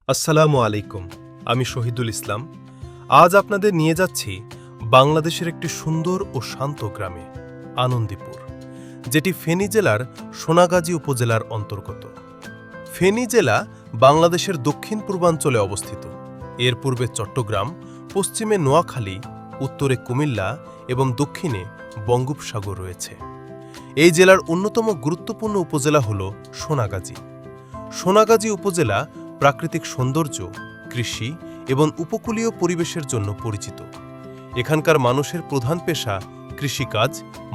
আসসালামু আলাইকুম। আমি শহীদুল ইসলাম। আজ আপনাদের নিয়ে যাচ্ছি বাংলাদেশের একটি সুন্দর ও শান্ত গ্রামে, আনন্দীপুর, যেটি ফেনী জেলার সোনাগাজী উপজেলার অন্তর্গত। ফেনী জেলা বাংলাদেশের দক্ষিণ পূর্বাঞ্চলে অবস্থিত। এর পূর্বে চট্টগ্রাম, পশ্চিমে নোয়াখালী, উত্তরে কুমিল্লা এবং দক্ষিণে বঙ্গোপসাগর রয়েছে। এই জেলার অন্যতম গুরুত্বপূর্ণ উপজেলা হল সোনাগাজী। সোনাগাজী উপজেলা প্রাকৃতিক সৌন্দর্য, কৃষি এবং উপকূলীয় পরিবেশের জন্য পরিচিত। এখানকার মানুষের প্রধান পেশা কৃষিকাজ,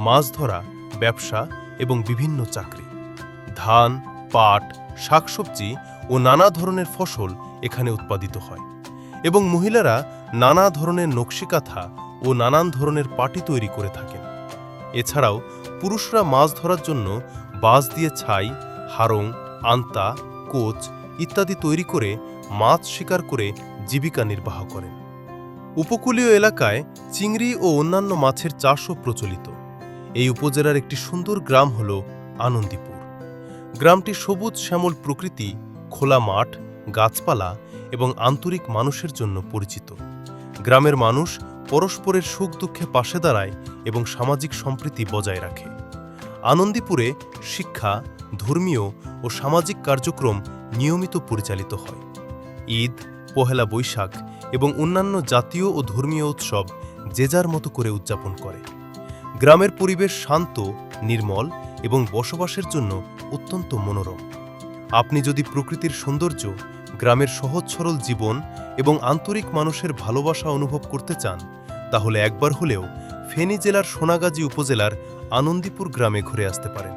মাছ ধরা, ব্যবসা এবং বিভিন্ন চাকরি। ধান, পাট, শাকসবজি ও নানা ধরনের ফসল এখানে উৎপাদিত হয় এবং মহিলারা নানা ধরনের নকশিকাঁথা ও নানান ধরনের পাটি তৈরি করে থাকেন। এছাড়াও পুরুষরা মাছ ধরার জন্য বাঁশ দিয়ে ছাই, হারং, আন্তা, কোচ ইত্যাদি তৈরি করে মাছ শিকার করে জীবিকা নির্বাহ করেন। উপকূলীয় এলাকায় চিংড়ি ও অন্যান্য মাছের চাষও প্রচলিত। এই উপজেলার একটি সুন্দর গ্রাম হল আনন্দীপুর। গ্রামটি সবুজ শ্যামল প্রকৃতি, খোলা মাঠ, গাছপালা এবং আন্তরিক মানুষের জন্য পরিচিত। গ্রামের মানুষ পরস্পরের সুখ দুঃখে পাশে দাঁড়ায় এবং সামাজিক সম্প্রীতি বজায় রাখে। আনন্দীপুরে শিক্ষা, ধর্মীয় ও সামাজিক কার্যক্রম নিয়মিত পরিচালিত হয়। ঈদ, পহেলা বৈশাখ এবং অন্যান্য জাতীয় ও ধর্মীয় উৎসব যে যার মতো করে উদযাপন করে। গ্রামের পরিবেশ শান্ত, নির্মল এবং বসবাসের জন্য অত্যন্ত মনোরম। আপনি যদি প্রকৃতির সৌন্দর্য, গ্রামের সহজ সরল জীবন এবং আন্তরিক মানুষের ভালোবাসা অনুভব করতে চান, তাহলে একবার হলেও ফেনী জেলার সোনাগাজী উপজেলার আনন্দীপুর গ্রামে ঘুরে আসতে পারেন।